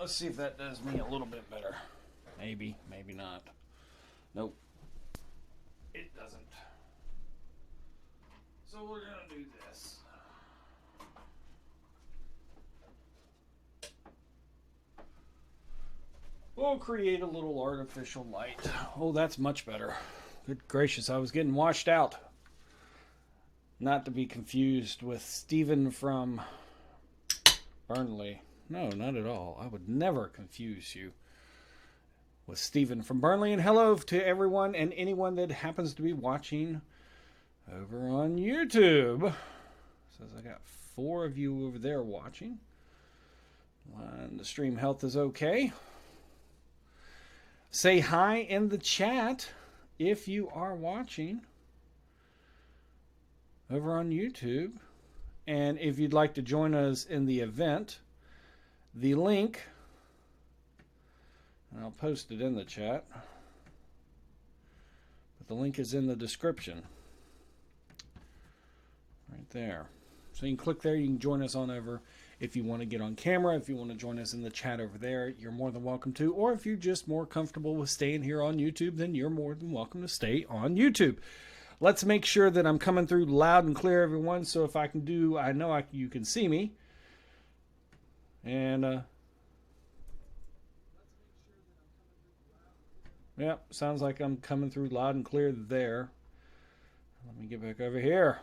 Let's see if that does me a little bit better. Maybe, maybe not. Nope. It doesn't. So we're going to do this. We'll create a little artificial light. Oh, that's much better. Good gracious, I was getting washed out. Not to be confused with Stephen from Burnley. No, not at all. I would never confuse you with Stephen from Burnley. And hello to everyone and anyone that happens to be watching over on YouTube. Says I got 4 of you over there watching. And the stream health is okay. Say hi in the chat if you are watching over on YouTube. And if you'd like to join us in the event, the link, and I'll post it in the chat, but the link is in the description. Right there. So you can click there, you can join us on over. If you want to get on camera, if you want to join us in the chat over there, you're more than welcome to. Or if you're just more comfortable with staying here on YouTube, then you're more than welcome to stay on YouTube. Let's make sure that I'm coming through loud and clear, everyone. So if I can do, I know you can see me. And, yep, sounds like I'm coming through loud and clear there. Let me get back over here.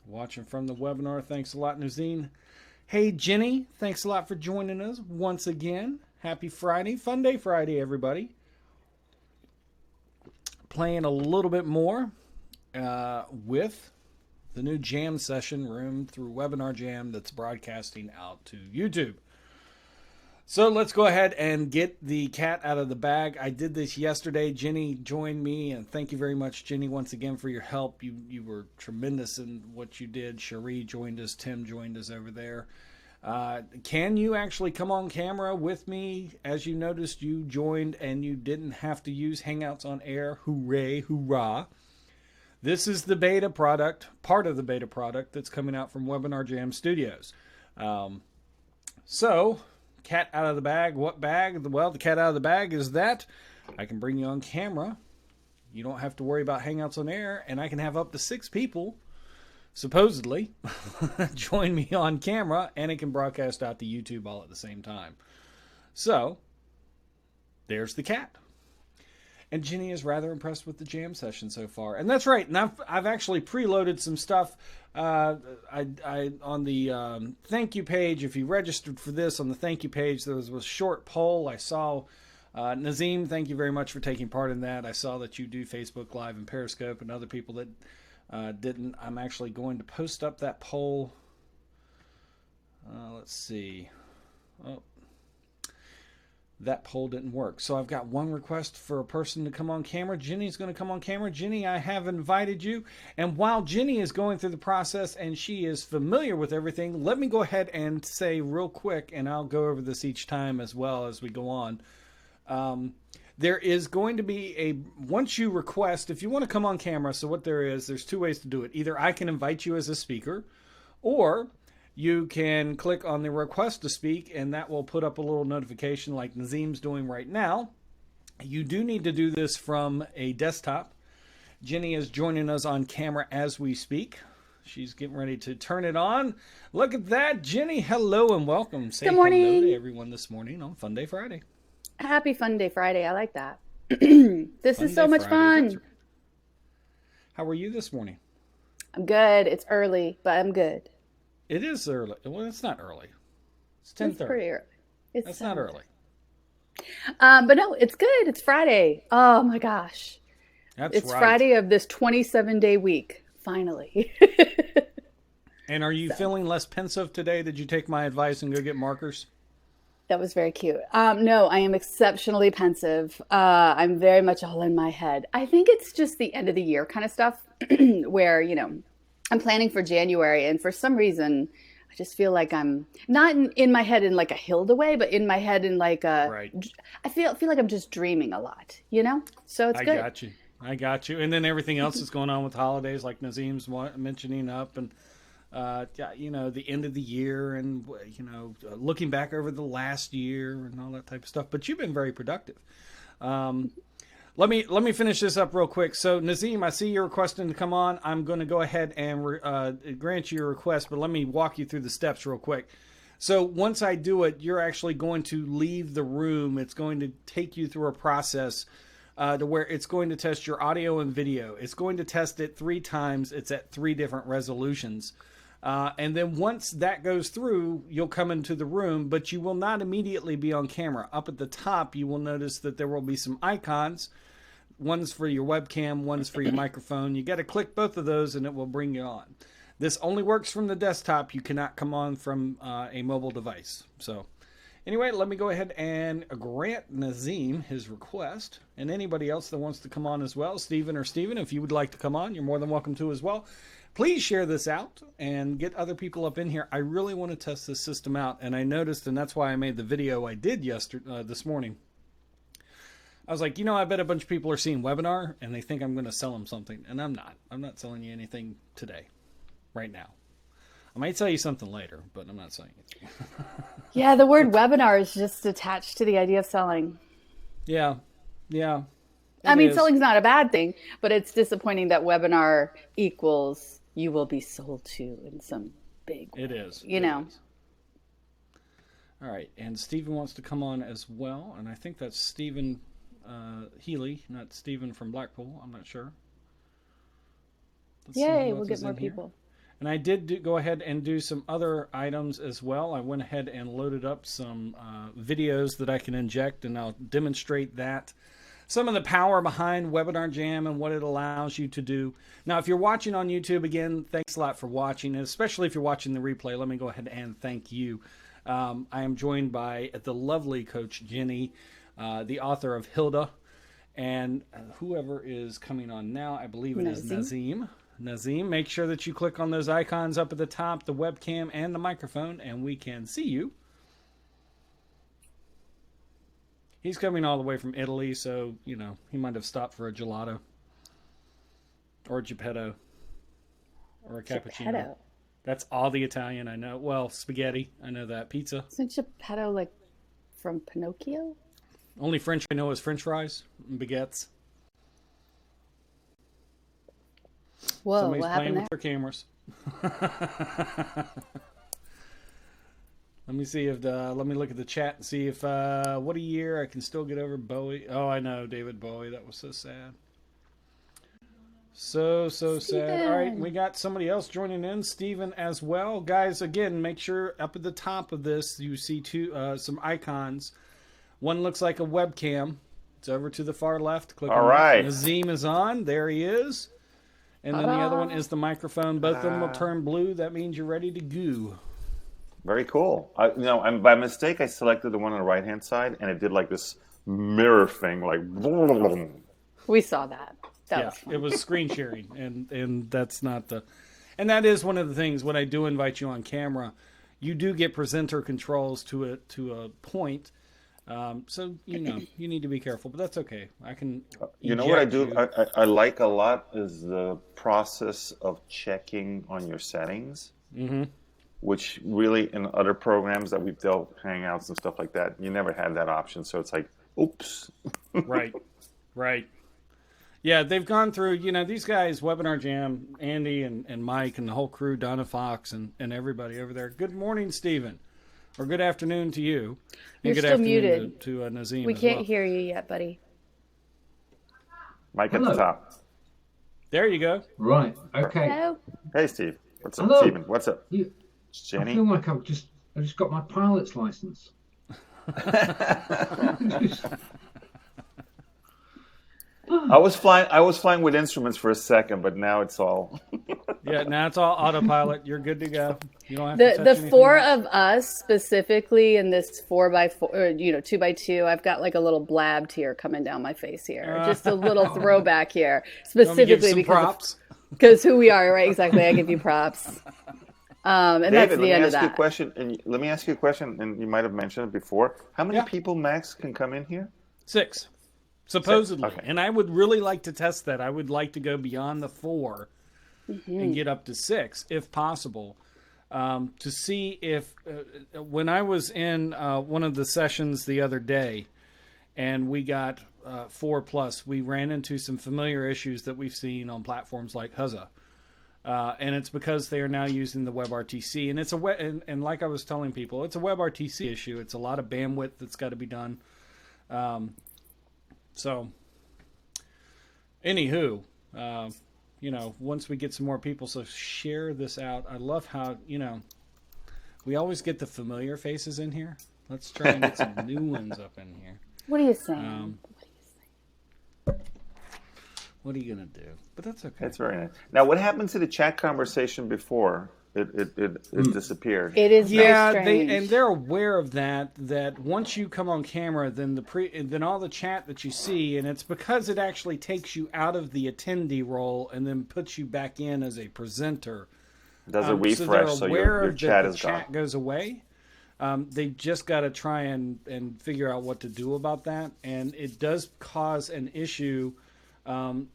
Watching from the webinar. Thanks a lot, Nazine. Hey, Jenny, thanks a lot for joining us once again. Happy Friday. Funday Friday, everybody. Playing a little bit more with the new jam session room through Webinar Jam that's broadcasting out to YouTube. So let's go ahead and get the cat out of the bag. I did this yesterday. Jenny joined me, and thank you very much, Jenny, once again for your help. You were tremendous in what you did. Cherie joined us. Tim joined us over there. Can you actually come on camera with me? As you noticed, you joined and you didn't have to use Hangouts on Air. Hooray, hoorah. This is the beta product, part of the beta product that's coming out from Webinar Jam Studios. So, cat out of the bag. What bag? Well, the cat out of the bag is that I can bring you on camera. You don't have to worry about Hangouts on Air, and I can have up to 6 people, supposedly, join me on camera, and it can broadcast out to YouTube all at the same time. So, there's the cat. And Jenny is rather impressed with the jam session so far. And that's right. And I've actually preloaded some stuff on the thank you page. If you registered for this on the thank you page, there was a short poll. I saw Nazim, thank you very much for taking part in that. I saw that you do Facebook Live and Periscope, and other people that didn't. I'm actually going to post up that poll. Let's see. Oh. That poll didn't work. So I've got one request for a person to come on camera. Jenny's going to come on camera. Jenny, I have invited you. And while Jenny is going through the process and she is familiar with everything, let me go ahead and say real quick, and I'll go over this each time as well as we go on. There is going to be once you request, if you want to come on camera, so what there's 2 ways to do it. Either I can invite you as a speaker, or you can click on the request to speak, and that will put up a little notification like Nazim's doing right now. You do need to do this from a desktop. Jenny is joining us on camera as we speak. She's getting ready to turn it on. Look at that. Jenny, hello and welcome. Say Good morning. Hello to everyone this morning on Funday Friday. Happy Funday Friday. I like that. This is so much fun. How are you this morning? I'm good. It's early, but I'm good. It is early. Well, it's not early. It's 10:30. It's pretty early. That's not early. But no, it's good. It's Friday. Oh my gosh. It's right. Friday of this 27-day week. Finally. And are you feeling less pensive today? Did you take my advice and go get markers? That was very cute. No, I am exceptionally pensive. I'm very much all in my head. I think it's just the end of the year kind of stuff where, I'm planning for January, and for some reason, I just feel like I'm not in my head in like a Hilda way, but in my head in like a. Right. I feel like I'm just dreaming a lot, So it's good. I got you. And then everything else is going on with holidays, like Nazim's mentioning up, and the end of the year and, looking back over the last year and all that type of stuff. But you've been very productive. Let me finish this up real quick. So, Nazim, I see you're requesting to come on. I'm going to go ahead and grant you your request, but let me walk you through the steps real quick. So once I do it, you're actually going to leave the room. It's going to take you through a process to where it's going to test your audio and video. It's going to test it 3 times. It's at 3 different resolutions. And then once that goes through, you'll come into the room, but you will not immediately be on camera. Up at the top, you will notice that there will be some icons. One's for your webcam, one's for your microphone. You got to click both of those and it will bring you on. This only works from the desktop. You cannot come on from a mobile device. So anyway, let me go ahead and grant Nazim his request. And anybody else that wants to come on as well, Stephen, if you would like to come on, you're more than welcome to as well. Please share this out and get other people up in here. I really want to test this system out. And I noticed, and that's why I made the video I did this morning. I was like, I bet a bunch of people are seeing webinar and they think I'm going to sell them something. And I'm not. I'm not selling you anything today. Right now. I might tell you something later, but I'm not saying it. Yeah, the word webinar is just attached to the idea of selling. Yeah. I mean, selling's not a bad thing, but it's disappointing that webinar equals you will be sold to in some big way. It is. It is. All right, and Stephen wants to come on as well, and I think that's Stephen Healy, not Stephen from Blackpool. I'm not sure. Yay, we'll get more people. And I did go ahead and do some other items as well. I went ahead and loaded up some videos that I can inject, and I'll demonstrate that. Some of the power behind Webinar Jam and what it allows you to do. Now, if you're watching on YouTube, again, thanks a lot for watching, and especially if you're watching the replay, let me go ahead and thank you. I am joined by the lovely Coach Jenny, the author of Hilda, and whoever is coming on now, I believe it is Nazim. Nazim, make sure that you click on those icons up at the top, the webcam and the microphone, and we can see you. He's coming all the way from Italy, so, he might have stopped for a gelato or a geppetto or a cappuccino. Geppetto. That's all the Italian I know. Well, spaghetti, I know that. Pizza. Isn't geppetto like from Pinocchio? Only French I know is French fries and baguettes. Whoa, Somebody's what playing happened with their cameras. Let me see if let me look at the chat and see if what a year I can still get over Bowie. Oh, I know, David Bowie. That was so sad. So sad. All right, we got somebody else joining in, Stephen as well. Guys, again, make sure up at the top of this you see some icons. One looks like a webcam. It's over to the far left. Click on that. Nazim is on. There he is. And then the other one is the microphone. Both of them will turn blue. That means you're ready to go. Very cool. And by mistake, I selected the one on the right-hand side, and it did like this mirror thing, like. We saw that. That was fun. It was screen sharing, and that's not the. And that is one of the things when I do invite you on camera, you do get presenter controls to a point. So you need to be careful, but that's okay. I can. You know what I do? I like a lot is the process of checking on your settings. Mm-hmm. Which really in other programs that we've dealt, Hangouts and stuff like that, you never had that option. So it's like, oops. Right. Yeah, they've gone through, these guys, Webinar Jam, Andy and Mike and the whole crew, Donna Fox and everybody over there. Good morning, Stephen. Or good afternoon to you. You're and good still afternoon muted. To Nazim. We can't hear you yet, buddy. Mike at the top. There you go. Right. Okay. Hello. Hey, Steve. What's up, Hello. Stephen? What's up? Jenny? I feel like I just got my pilot's license. I was flying with instruments for a second, but now it's all. Yeah, now it's all autopilot. You're good to go. You don't have to touch The anything four else. of us specifically in this 4x4, 2x2, I've got like a little blab tear coming down my face here. Just a little throwback here, specifically because who we are, right? Exactly. I give you props. And David, that's the end of that. Let me ask you a question, and you might have mentioned it before. How many people max can come in here? 6, supposedly. 6? Okay. And I would really like to test that. I would like to go beyond the 4 and get up to 6 if possible. to see if when I was in one of the sessions the other day, and we got 4+, we ran into some familiar issues that we've seen on platforms like Huzza. And it's because they are now using the WebRTC, and it's and like I was telling people, it's a WebRTC issue. It's a lot of bandwidth that's got to be done. So, anywho, once we get some more people, so share this out. I love how we always get the familiar faces in here. Let's try and get some new ones up in here. What are you saying? What are you gonna do? But that's okay. That's very nice. Now, what happened to the chat conversation before it disappeared? It is very strange. they're aware of that. That once you come on camera, then then all the chat that you see, and it's because it actually takes you out of the attendee role and then puts you back in as a presenter. Does a refresh, so your chat is gone. Chat goes away. They just got to try and figure out what to do about that, and it does cause an issue.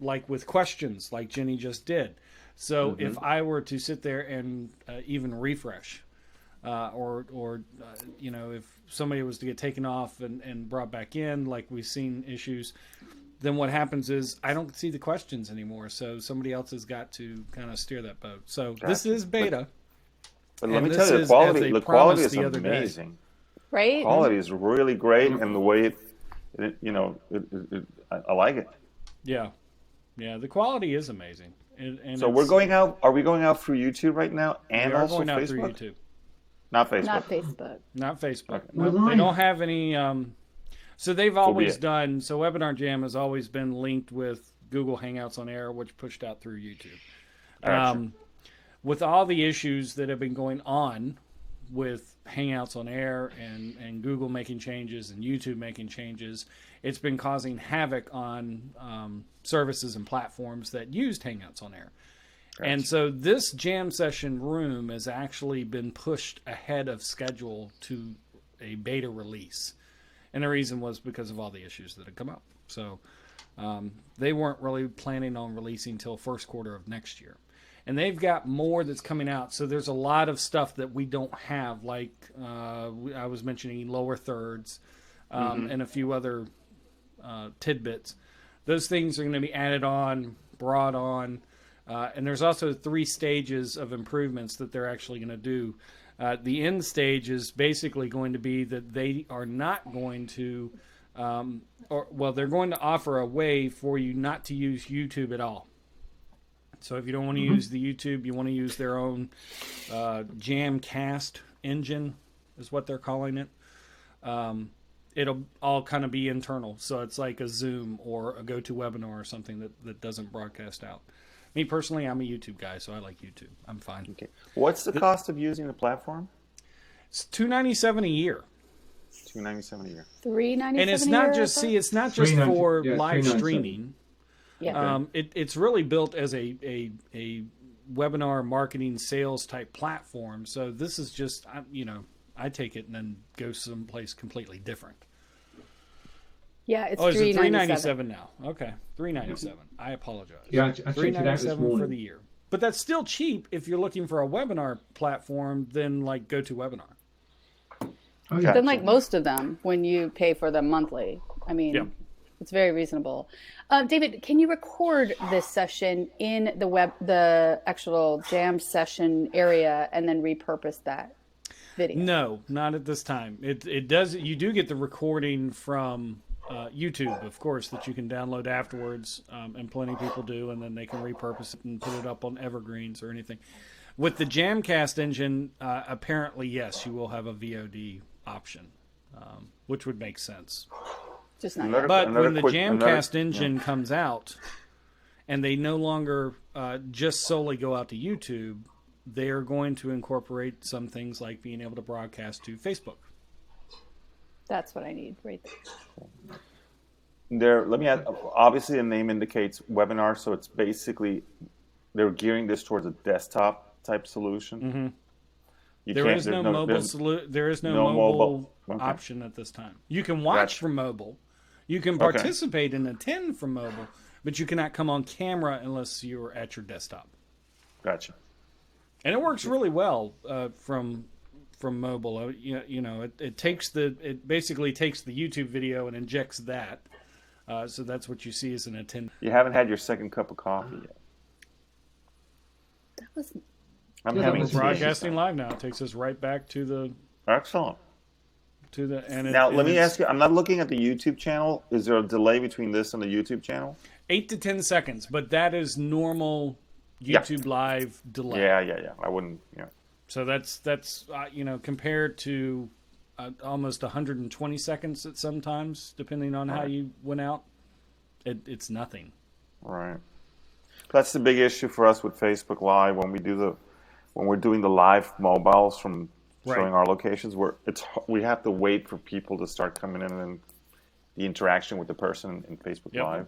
Like with questions, like Jenny just did. So if I were to sit there and even refresh, or if somebody was to get taken off and brought back in, like we've seen issues, then what happens is I don't see the questions anymore. So somebody else has got to kind of steer that boat. So this is beta. But let me tell you, the quality is amazing. Right? The quality is really great, and the way I like it. Yeah, the quality is amazing. And so we're going out. Are we going out through YouTube right now, and we are also going out Facebook? through YouTube. Not Facebook. Not Facebook. Not Facebook. Okay. No, they don't have any. So they've always done. So Webinar Jam has always been linked with Google Hangouts on Air, which pushed out through YouTube. Gotcha. With all the issues that have been going on with Hangouts on Air and Google making changes and YouTube making changes, it's been causing havoc on services and platforms that used Hangouts on Air. Gotcha. And so this jam session room has actually been pushed ahead of schedule to a beta release. And the reason was because of all the issues that had come up. So they weren't really planning on releasing till first quarter of next year. And they've got more that's coming out. So there's a lot of stuff that we don't have, like I was mentioning lower thirds and a few other tidbits. Those things are going to be added on, brought on. And there's also 3 stages of improvements that they're actually going to do. The end stage is basically going to be that they are not going to, they're going to offer a way for you not to use YouTube at all. So if you don't want to use the YouTube, you want to use their own Jamcast engine, is what they're calling it. It'll all kind of be internal. So it's like a Zoom or a GoToWebinar or something that doesn't broadcast out. Me personally, I'm a YouTube guy, so I like YouTube. I'm fine. Okay. What's the cost of using the platform? It's $297 a year. $297 a year. $397 and it's not just it's not just for live streaming. Yeah. It's really built as a webinar marketing sales type platform. So this is just I take it and then go someplace completely different. Yeah, it's $397 now. Okay, $397. I apologize. Yeah, I checked it out this morning. for the year. But that's still cheap if you're looking for a webinar platform than like GoToWebinar. Oh, yeah. Then like most of them, when you pay for them monthly, I mean, it's very reasonable. David, can you record this session in the actual jam session area and then repurpose that video? No, not at this time. It does. You do get the recording from YouTube, of course, that you can download afterwards, and plenty of people do, and then they can repurpose it and put it up on evergreens or anything. With the Jamcast engine, apparently, yes, you will have a VOD option, which would make sense. Just not yet. But when the Jamcast engine comes out, and they no longer just solely go out to YouTube, they are going to incorporate some things like being able to broadcast to Facebook. That's what I need right there. Let me add. Obviously, the name indicates webinar, so it's basically they're gearing this towards a desktop type solution. There is no mobile option at this time. You can watch from mobile, you can participate and attend from mobile, but you cannot come on camera unless you're at your desktop. Gotcha. And it works really well from mobile. It basically takes the YouTube video and injects that. So that's what you see as an attendee. You haven't had your second cup of coffee yet. That was I'm Yeah, having that was Broadcasting live now. It takes us right back to the Excellent. Now, let me ask you, I'm not looking at the YouTube channel. Is there a delay between this and the YouTube channel? 8 to 10 seconds, but that is normal Yeah. YouTube live delay. Yeah. I wouldn't, So that's compared to almost 120 seconds at sometimes, depending on how you went out. It's nothing. Right. That's the big issue for us with Facebook Live when we're doing the live mobiles from showing our locations. We have to wait for people to start coming in and the interaction with the person in Facebook Live.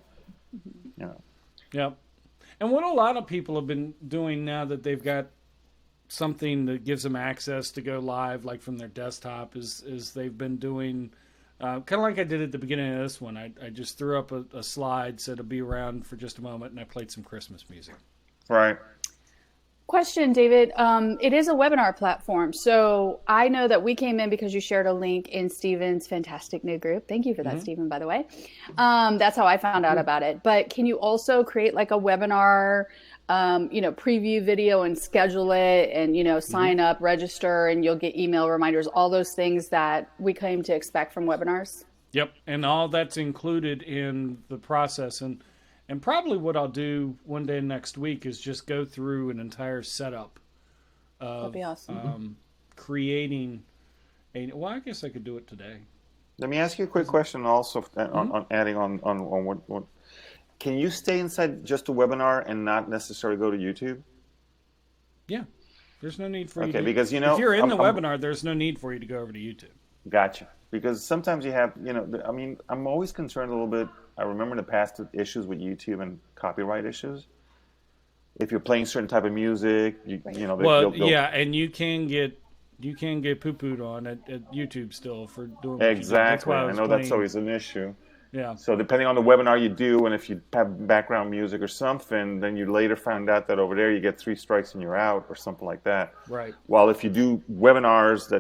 Yep. And what a lot of people have been doing now that they've got something that gives them access to go live, like from their desktop, is they've been doing kind of like I did at the beginning of this one. I just threw up a slide, said it'll be around for just a moment, and I played some Christmas music. Right. Question, David. It is a webinar platform. So I know that we came in because you shared a link in Stephen's fantastic new group. Thank you for that, Stephen, by the way. That's how I found out about it. But can you also create like a webinar, preview video and schedule it and, sign up, register, and you'll get email reminders, all those things that we came to expect from webinars? Yep. And all that's included in the process. And probably what I'll do one day next week is just go through an entire setup of That'd be awesome. Creating well, I guess I could do it today. Let me ask you a quick question also on adding on what. Can you stay inside just a webinar and not necessarily go to YouTube? Yeah. There's no need for you Okay, to. because if you're in the webinar, there's no need for you to go over to YouTube. Gotcha. Because sometimes you have, I'm always concerned a little bit. I remember in the past issues with YouTube and copyright issues. If you're playing certain type of music, and you can get poo-pooed on at YouTube still for doing what exactly. You do. I know that's always an issue. Yeah. So depending on the webinar you do, and if you have background music or something, then you later found out that over there you get 3 strikes and you're out or something like that. Right. While if you do webinars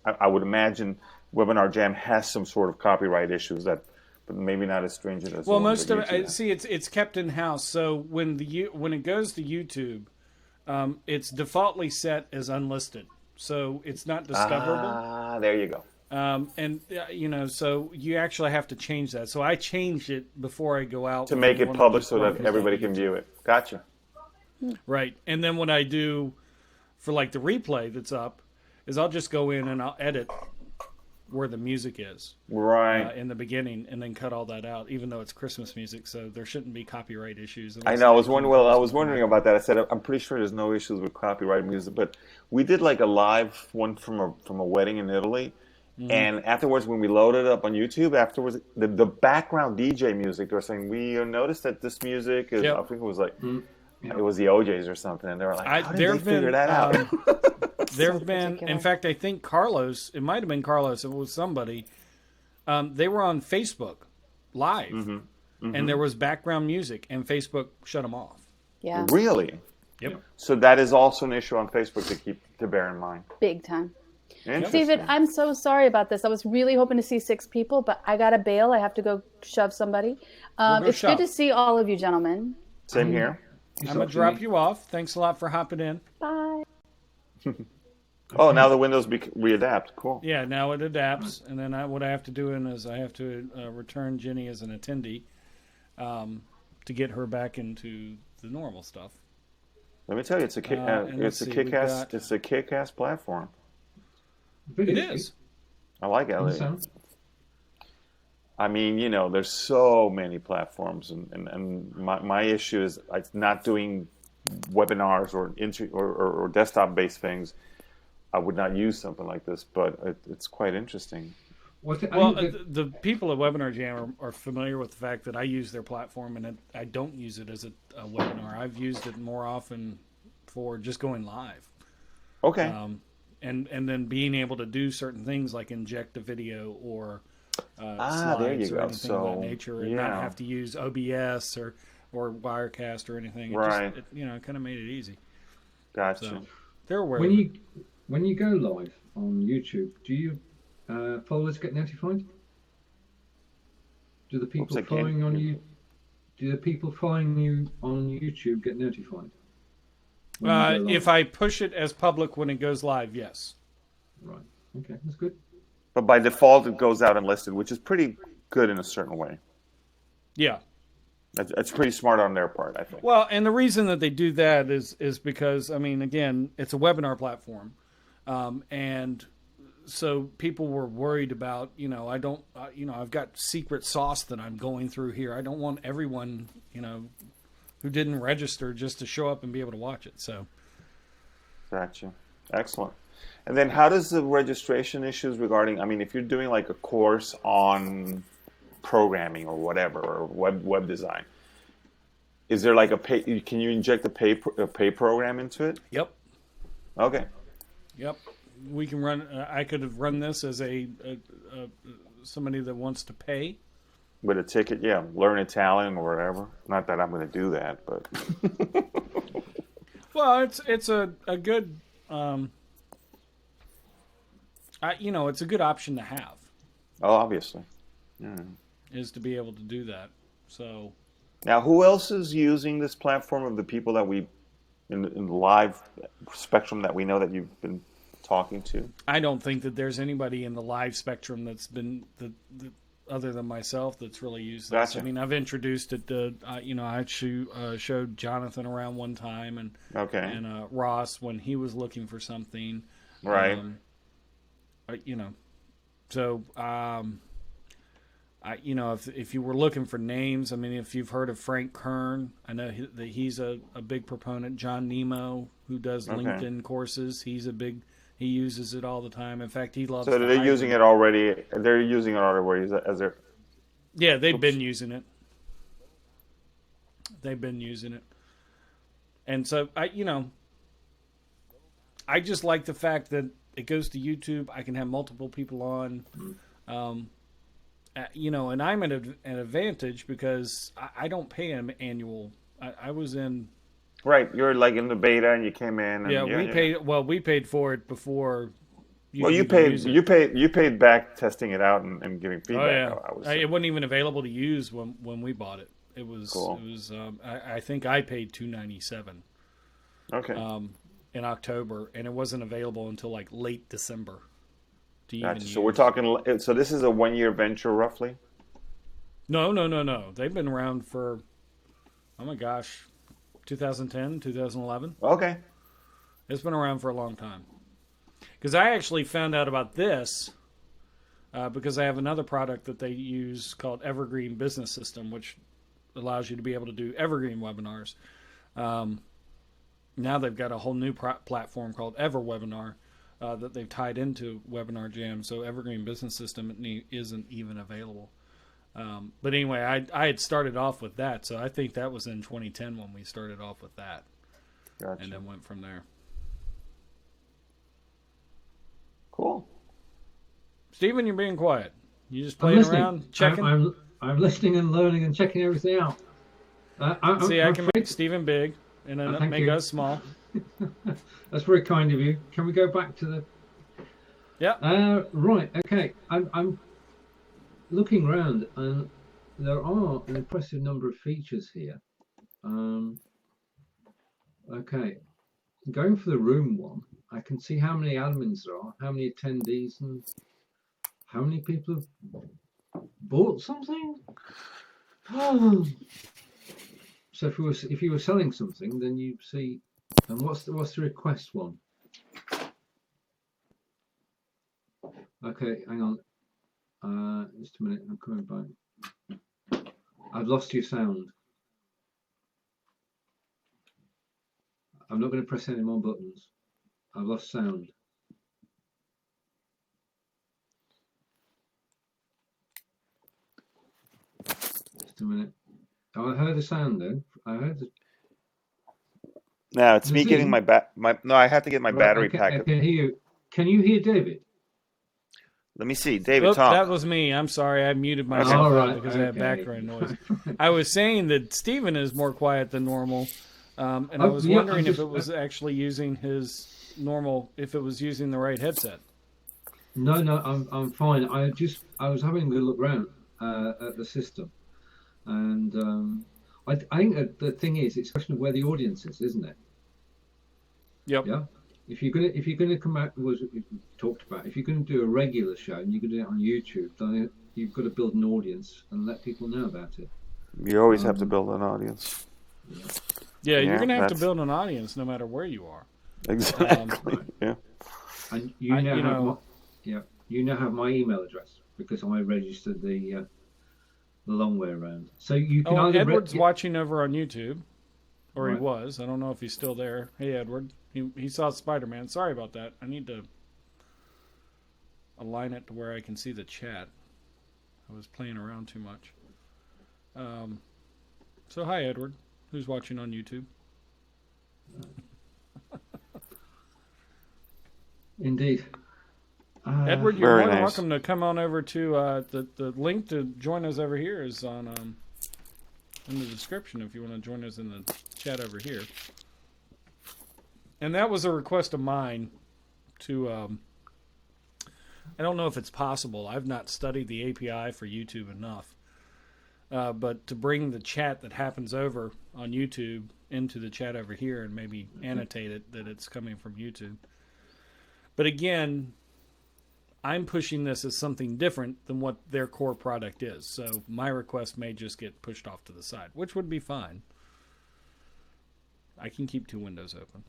I would imagine Webinar Jam has some sort of copyright issues but maybe not as stringent as. Well, most of it, it's kept in house. So when it goes to YouTube, it's defaultly set as unlisted, so it's not discoverable. Ah, there you go. So you actually have to change that. So I changed it before I go out to make it public so that everybody can view it. Gotcha. Right, and then what I do for like the replay that's up is I'll just go in and I'll edit where the music is in the beginning, and then cut all that out. Even though it's Christmas music, so there shouldn't be copyright issues. I know. I was wondering about that. I said I'm pretty sure there's no issues with copyright music, but we did like a live one from a wedding in Italy. And afterwards, when we loaded it up on YouTube, the background DJ music, they were saying, we noticed that this music is, I think it was like, it was the OJs or something. And they were like, how did they figure that out? There have been, in fact, I think Carlos, it might have been Carlos, it was somebody, they were on Facebook Live, and there was background music, and Facebook shut them off. Yeah. Really? Yep. So that is also an issue on Facebook to bear in mind. Big time. Interesting. David, I'm so sorry about this. I was really hoping to see 6 people, but I got to bail. I have to go shove somebody. It's good to see all of you, gentlemen. Same here. I'm going to drop you off. Thanks a lot for hopping in. Bye. Oh, now the windows readapt. Cool. Yeah, now it adapts. And then what I have to do is I have to return Jenny as an attendee to get her back into the normal stuff. Let me tell you, it's a kick-ass platform. It is. I like it. I mean, there's so many platforms, and my issue is not doing webinars or desktop-based things. I would not use something like this, but it's quite interesting. The people at Webinar Jam are familiar with the fact that I use their platform, and I don't use it as a webinar. I've used it more often for just going live. Okay. And then being able to do certain things like inject a video or slides there you or go. anything of that nature, and not have to use OBS or Wirecast or anything. It kind of made it easy. Gotcha. They're aware When of it. you go live on YouTube, do you followers get notified? Do the people Oops, following on again. you? Do the people following you on YouTube get notified when you go If live? I push it as public when it goes live, yes. Right. Okay, that's good. But by default, it goes out unlisted, which is pretty good in a certain way. Yeah. That's pretty smart on their part, I think. Well, and the reason that they do that is because, I mean, again, it's a webinar platform, and so people were worried about, I don't, I've got secret sauce that I'm going through here. I don't want everyone, who didn't register just to show up and be able to watch it. So, Gotcha. Excellent. And then how does the registration issues regarding, I mean, if you're doing like a course on programming or whatever, or web design, is there like can you inject a pay program into it? yep. Okay. Yep, we can run. I could have run this as a somebody that wants to pay. With a ticket, yeah, learn Italian or whatever. Not that I'm going to do that, but Well, it's a good, it's a good option to have, oh, obviously. Yeah. is to be able to do that. So Now, who else is using this platform of the people that we in the live spectrum that we know that you've been talking to? I don't think that there's anybody in the live spectrum that's been other than myself that's really used this. Gotcha. I mean, I've introduced it to, I showed Jonathan around one time and Okay. and Ross when he was looking for something. Right. So if you were looking for names, I mean, if you've heard of Frank Kern, I know that he's a big proponent. John Nemo, who does Okay. LinkedIn courses, he uses it all the time. In fact, he loves. So they're using it already. They're using it already as their. Yeah, they've Oops. been using it. And so I just like the fact that it goes to YouTube. I can have multiple people on. And I'm at an advantage because I don't pay an annual. I was in. Right, you're like in the beta, and you came in. And We paid. Well, we paid for it before. Well, you could use paid. it. You paid back testing it out and giving feedback. Oh yeah, it wasn't even available to use when we bought it. It was. Cool. It was. I think I paid $297. Okay. In October, and it wasn't available until like late December. To even Gotcha. So use. we're talking. So this is a 1-year venture, roughly. No. They've been around for, oh my gosh, 2010, 2011. Okay. It's been around for a long time. Because I actually found out about this because I have another product that they use called Evergreen Business System, which allows you to be able to do evergreen webinars. Now they've got a whole new platform called EverWebinar that they've tied into Webinar Jam. So Evergreen Business System isn't even available. But anyway, I had started off with that. So I think that was in 2010 when we started off with that. Gotcha. And then went from there. Cool. Steven, you're being quiet. You just playing around, checking? I'm listening and learning and checking everything out. I can make Steven big and then make us small. That's very kind of you. Can we go back to the... Yeah. Right, okay. I'm looking around and there are an impressive number of features here. Okay. Going for the room one, I can see how many admins there are, how many attendees, and how many people have bought something. Oh. So if you were selling something, then you see. And what's the request one? Okay, hang on. Just a minute. I'm coming back. I've lost your sound. I'm not going to press any more buttons. I've lost sound. Just a minute. Oh, I heard the sound then. I heard the... Now it's me getting no, I have to get my battery pack. I can hear you. Can you hear David? Let me see. David, talk. That was me. I'm sorry. I muted myself because I had background noise. I was saying that Steven is more quiet than normal. And I was wondering if it was actually using his normal if it was using the right headset. No, no, I'm fine. I was having a look around at the system, and I think that the thing is, it's a question of where the audience is, isn't it? Yep. Yeah. If you're gonna come out, was we talked about, if you're gonna do a regular show and you're gonna do it on YouTube, then you've got to build an audience and let people know about it. You always have to build an audience. Yeah, you're going to have to that's build an audience no matter where you are. exactly. Yeah. And you now have my email address because I registered the long way around. So you can either Edward's watching over on YouTube, or Right. he was. I don't know if he's still there. Hey, Edward. He saw Spider-Man. Sorry about that. I need to align it to where I can see the chat. I was playing around too much. So hi, Edward, who's watching on YouTube. Indeed. Edward, you're Very more than nice. welcome to come on over to the link to join us over here is on in the description if you want to join us in the chat over here. And that was a request of mine to I don't know if it's possible. I've not studied the API for YouTube enough. But to bring the chat that happens over on YouTube into the chat over here and maybe annotate it that it's coming from YouTube. But again, I'm pushing this as something different than what their core product is. So my request may just get pushed off to the side, which would be fine. I can keep two windows open.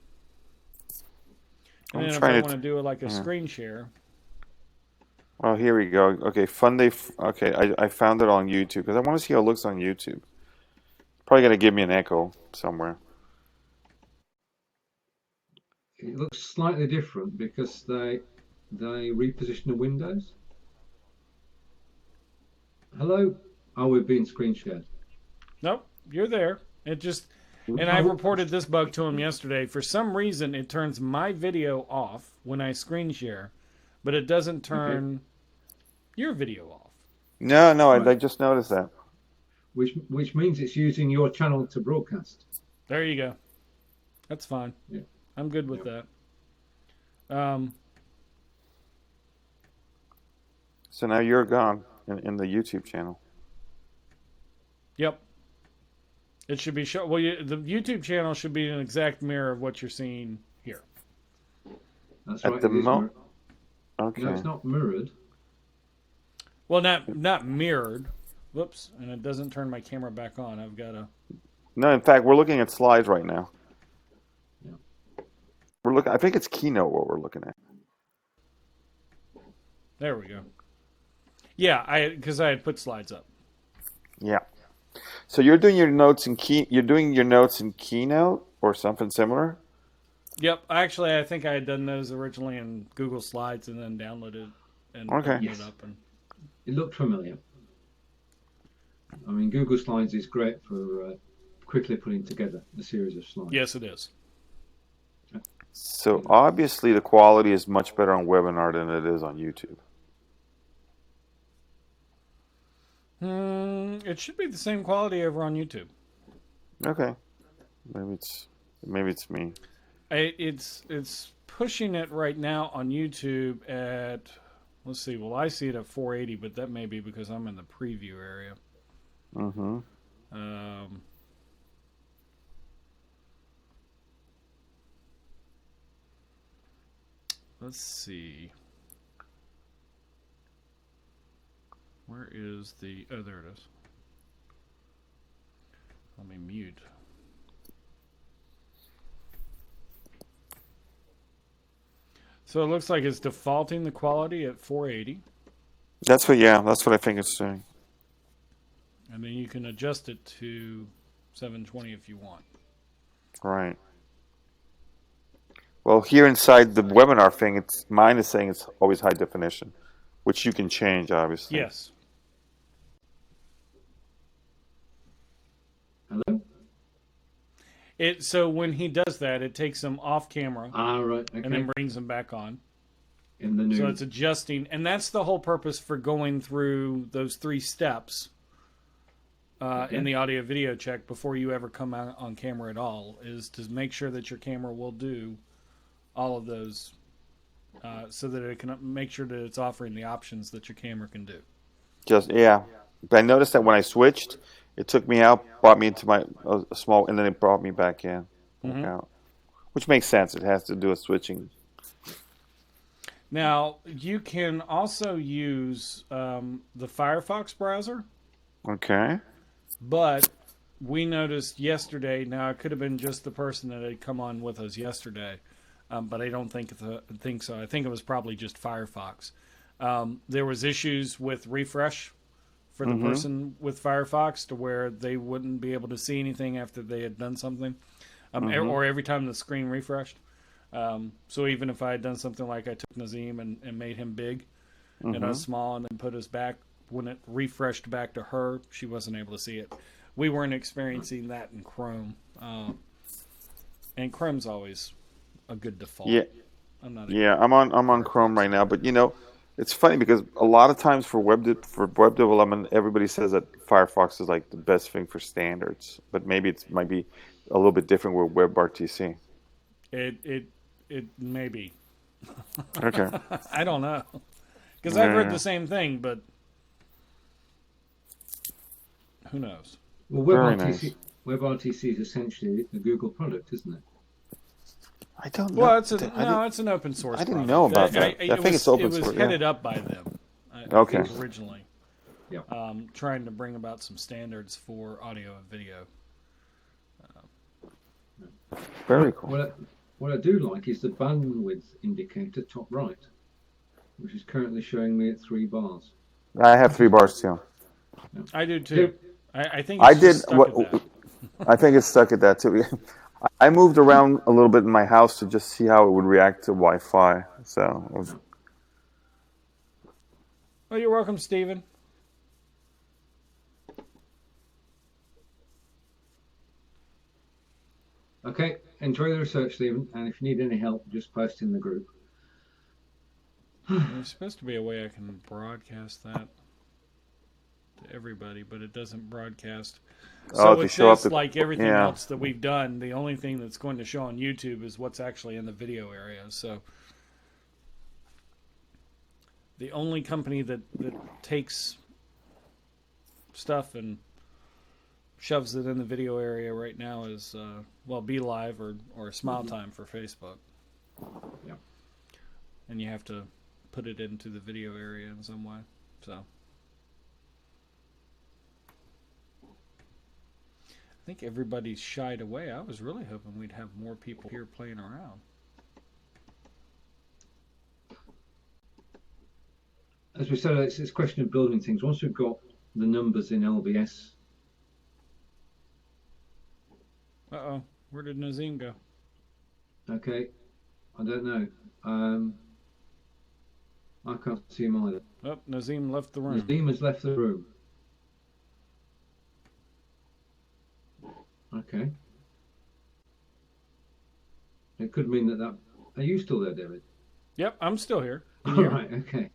And then if I want to do it like a screen share. Oh, here we go. Okay, Funday. Okay, I found it on YouTube because I want to see how it looks on YouTube. Probably going to give me an echo somewhere. It looks slightly different because they reposition the windows. Hello? Oh, we've been screen shared. Nope, you're there. It just, and I reported this bug to him yesterday. For some reason, it turns my video off when I screen share, but it doesn't turn your video off. No, Right. I just noticed that. Which means it's using your channel to broadcast. There you go. That's fine. Yeah. I'm good with that. So now you're gone in the YouTube channel. Yep. It should be show. Well, the YouTube channel should be an exact mirror of what you're seeing here. That's At right. the It is moment. Okay. No, it's not mirrored. Well, not mirrored. Whoops, and it doesn't turn my camera back on. I've got to. No, in fact, we're looking at slides right now. Yeah. I think it's Keynote what we're looking at. There we go. Yeah, because I had put slides up. Yeah. So you're doing your notes in Keynote or something similar? Yep. Actually, I think I had done those originally in Google Slides and then downloaded and opened it up. And It looked familiar. I mean, Google Slides is great for quickly putting together a series of slides. yes, it is. So obviously the quality is much better on webinar than it is on YouTube. It should be the same quality over on YouTube. Okay. Maybe it's me. It's pushing it right now on YouTube at, let's see, well, I see it at 480, but that may be because I'm in the preview area. Mm-hmm. Let's see. Where is the... Oh, there it is. Let me mute. So it looks like it's defaulting the quality at 480. That's what I think it's doing. And then you can adjust it to 720 if you want. Right. Well, here inside the webinar thing, mine is saying it's always high definition, which you can change, obviously. Yes. Hello? So when he does that, it takes him off camera Right. Okay. and then brings him back on. In the new. So it's adjusting, and that's the whole purpose for going through those 3 steps in the audio video check before you ever come out on camera at all, is to make sure that your camera will do all of those so that it can make sure that it's offering the options that your camera can do. Yeah. But I noticed that when I switched, it took me out, brought me into my small, and then it brought me back in, back out, which makes sense. It has to do with switching. Now, you can also use the Firefox browser. Okay. But we noticed yesterday, now it could have been just the person that had come on with us yesterday, but I don't think so. I think it was probably just Firefox. There was issues with refresh for the person with Firefox to where they wouldn't be able to see anything after they had done something, or every time the screen refreshed. So even if I had done something like I took Nazim and made him big and us small and then put us back, when it refreshed back to her, she wasn't able to see it. We weren't experiencing that in Chrome. And Chrome's always a good default. Yeah. I'm on Chrome right now, but it's funny because a lot of times for web development, everybody says that Firefox is like the best thing for standards, but maybe it might be a little bit different with WebRTC. It may be. Okay. I don't know, because I've heard the same thing, but who knows? Well, WebRTC is essentially a Google product, isn't it? I don't know. Well, it's an open source. I didn't product. know about that. I think it's open source. It was headed up by them. I think originally. Yeah. Trying to bring about some standards for audio and video. Very cool. What I do like is the bandwidth indicator top right, which is currently showing me at 3 bars. I have 3 bars too. I do too. I think I think it's stuck at that too. I moved around a little bit in my house to just see how it would react to Wi-Fi. So. Well, you're welcome, Stephen. Okay, enjoy the research, Stephen, and if you need any help, just post in the group. There's supposed to be a way I can broadcast that to everybody, but it doesn't broadcast. So with this, like everything else that we've done, the only thing that's going to show on YouTube is what's actually in the video area. So the only company that takes stuff and shoves it in the video area right now is Be Live or Smile Time for Facebook. Yeah. And you have to put it into the video area in some way. So I think everybody's shied away. I was really hoping we'd have more people here playing around. As we said, it's a question of building things. Once we've got the numbers in LBS. Uh-oh. Where did Nazim go? Okay. I don't know. I can't see him either. Oh, Nazim left the room. Nazim has left the room. Okay. It could mean that. Are you still there, David? Yep, I'm still here. All right. Okay.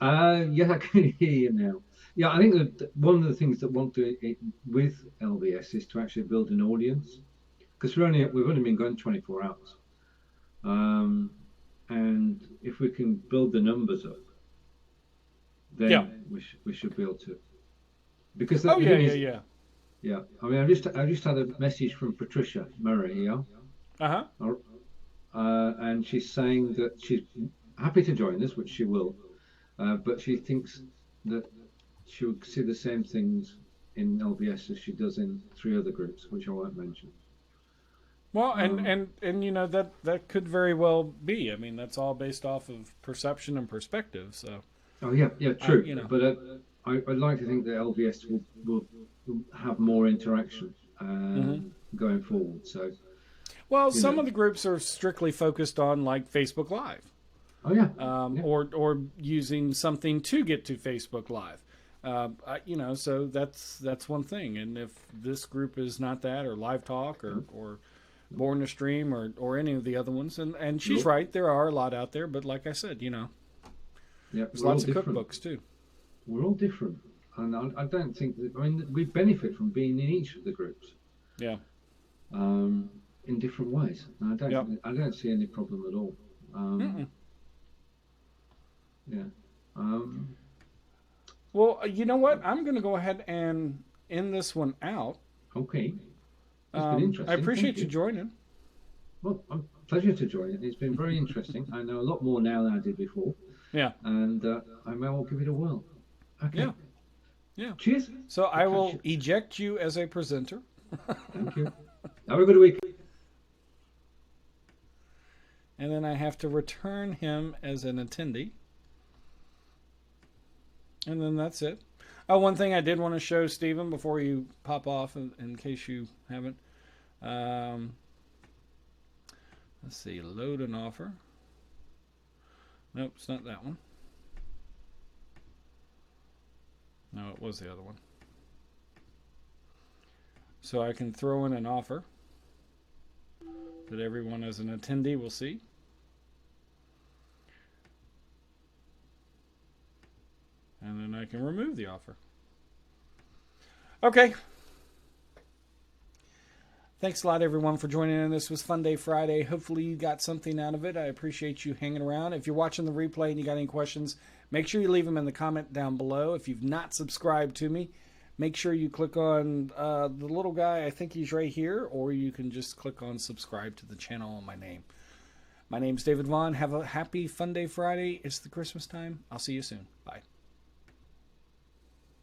Yeah, I can hear you now. Yeah, I think that one of the things that want to do with LBS is to actually build an audience, because we've only been going 24 hours, and if we can build the numbers up, then we should be able to. Because yeah. I mean, I just had a message from Patricia Murray here. And she's saying that she's happy to join us, which she will, but she thinks that she'll see the same things in LBS as she does in 3 other groups, which I won't mention. Well, and that could very well be. I mean, that's all based off of perception and perspective. So. Oh yeah, true. But I'd like to think that LBS will have more interaction going forward. So. Well, some of the groups are strictly focused on like Facebook Live. Oh yeah. Or using something to get to Facebook Live. So that's one thing. And if this group is not that, or Live Talk, or Born to Stream, or any of the other ones, and she's right, there are a lot out there. But like I said, there's lots of cookbooks too. We're all different, and I don't think that. I mean, we benefit from being in each of the groups. Yeah. in different ways. And Yep. I don't see any problem at all. Yeah. Um, Well, you know what? I'm going to go ahead and end this one out. okay. It's been I interesting. Thank appreciate you you. joining. Well, pleasure to join it. It's been very interesting. I know a lot more now than I did before, Yeah. and I may well give it a whirl. Okay. Yeah. Yeah. Cheers. So I I'll catch will you. eject you as a presenter. Thank you. Have a good week. And then I have to return him as an attendee. And then that's it. Oh, one thing I did want to show Stephen before you pop off, in case you haven't. Let's see, load an offer. Nope, it's not that one. No, it was the other one. So I can throw in an offer that everyone as an attendee will see. And then I can remove the offer. Okay. Thanks a lot, everyone, for joining in. This was Funday Friday. Hopefully you got something out of it. I appreciate you hanging around. If you're watching the replay and you got any questions, make sure you leave them in the comment down below. If you've not subscribed to me, make sure you click on the little guy. I think he's right here. Or you can just click on subscribe to the channel on my name. My name's David Vaughan. Have a happy Funday Friday. It's the Christmas time. I'll see you soon. Bye.